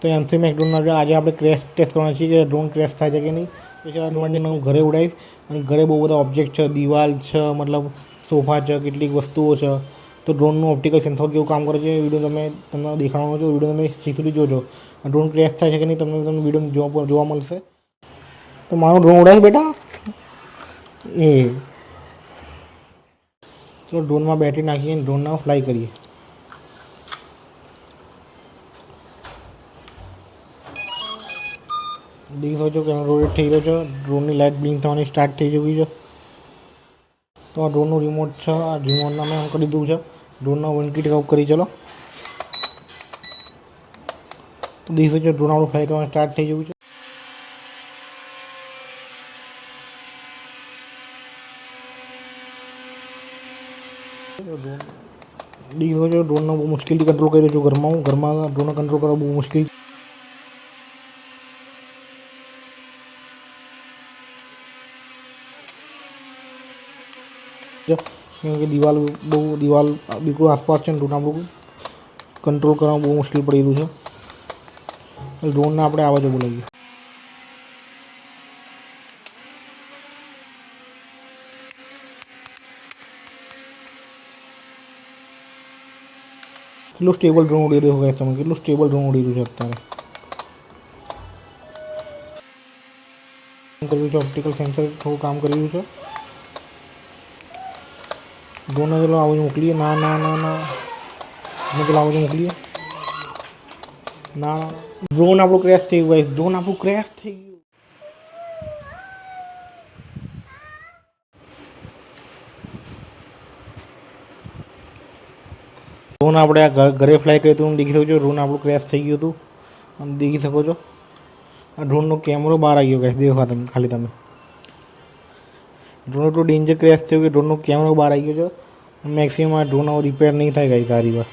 તો એમસી મેકડ્રોનના આજે આપણે ક્રેશ ટેસ્ટ કરવાના છીએ કે ડ્રોન ક્રેશ થાય છે કે નહીં. સ્પેશિયલ માટેને હું ઘરે ઉડાવીશ અને ઘરે બહુ બધા ઓબ્જેક્ટ છે, દિવાલ છે, મતલબ સોફા છે, કેટલીક વસ્તુઓ છે. તો ડ્રોનનું ઓપ્ટિકલ સેન્સર કેવું કામ કરે છે એ વિડીયો તમને દેખાડવાનો છે. વિડીયો તમે શીખી જોજો. ડ્રોન ક્રેશ થાય છે કે નહીં તમને વિડીયો જોવા મળશે. તો મારું ડ્રોન ઉડાવીશ બેટા. ચલો ડ્રોનમાં બેટરી નાખીએ, ડ્રોનના ફ્લાય કરીએ. દેખી શકો છો કેમેરો રોટેટ થઈ રહ્યો છે. ડ્રોનની લાઇટ બ્લિંક થવાની સ્ટાર્ટ થઈ ચૂકી છે. તો આ ડ્રોનનું રિમોટ છે. આ રિમોટના મેં કરી દીધું છે. ડ્રોનના 1 કિટ ઓફ કરી ચલો. તો દેખી શકો છો ડ્રોન આપણું ફ્લાય કરવાનું સ્ટાર્ટ થઈ ગયું છે. દેખી શકો છો ડ્રોનને બહુ મુશ્કેલથી કંટ્રોલ કરી રહ્યો છું. ઘરમાં ડ્રોનને કંટ્રોલ કરવા બહુ મુશ્કેલ. કેમ કે દિવાલ બિલકુલ આસપાસ છે. ડ્રોન આપણું કંટ્રોલ કરવામાં બહુ મુશ્કેલ પડી રહ્યું છે. ડ્રોનને આપણે આ બાજુ બોલાવીએ. કેટલું સ્ટેબલ ડ્રોન ઉડી રહ્યું છે તમે, કેટલું સ્ટેબલ ડ્રોન ઉડી રહ્યું છે અત્યારે. કર્યું છે ઓપ્ટિકલ સેન્સર થોડું કામ કરી રહ્યું છે. ડ્રોનને ચલો આ બાજુ મોકલીએ. ના ચલો આ બાજુ મોકલીએ. ના ડ્રોન આપણું ક્રેશ થઈ ગયું. ડ્રોન આપણું ક્રેશ થઈ ગયું. ડ્રોન આપણે આ ઘરે ફ્લાય કર્યું હતું. દેખી શકો છો ડ્રોન આપણું ક્રેશ થઈ ગયું હતું. અને દેખી શકો છો આ ડ્રોનનો કેમેરો બહાર આવી ગયો. દેખો તમે ખાલી તમે ડ્રોન એટલું ડેન્જર ક્રેશ થયું કે ડ્રોનનો કેમેરો બહાર આવી ગયો છે. મેક્સિમમ આ ડ્રોન રિપેર નહીં થાય ગઈ સારી વાર,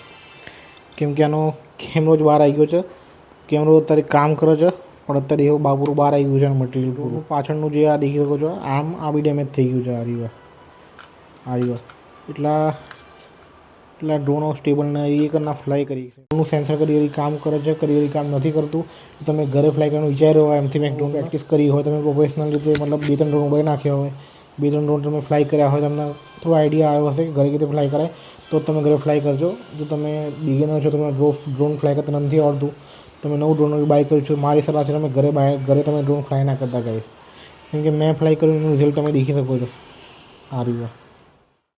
કેમ કે આનો કેમેરો જ બહાર આવી ગયો છે. કેમેરો અત્યારે કામ કરે છે પણ અત્યારે એવું બાબુરું બહાર આવી ગયું છે. મટીરિયલ પૂરું પાછળનું જે આ દેખી શકો છો આમ આ બી ડેમેજ થઈ ગયું છે. આ રીવા એટલા ડ્રોનો સ્ટેબલ એ કરના ફ્લાય કરી છે. ડ્રોનનું સેન્સર કરી કામ કરે છે, કરી કામ નથી કરતું. તમે ઘરે ફ્લાય કરવાનું વિચાર્યો હોય, એમથી મેં ડ્રોન પ્રેક્ટિસ કરી હોય, તમે પ્રોફેશનલ રીતે મતલબ 2-3 ડ્રોન ઉડાવી નાખ્યા હોય, 2-3 ડ્રોન તમે ફ્લાય કર્યા હોય, તમને થોડો આઈડિયા આવ્યો હશે કે ઘરે રીતે ફ્લાય કરાય, તો તમે ઘરે ફ્લાય કરજો. જો તમે બિગિનર છો, તમે ડ્રોન ફ્લાય કરતા નથી આવડતું, તમે નવું ડ્રોન બાય કર્યું છો, મારી સલાહ છે તમે ઘરે તમે ડ્રોન ફ્લાય ના કરતા ગાઈસ. કેમ કે મેં ફ્લાય કર્યું એનું રિઝલ્ટ તમે દેખી શકો છો. આ રીવા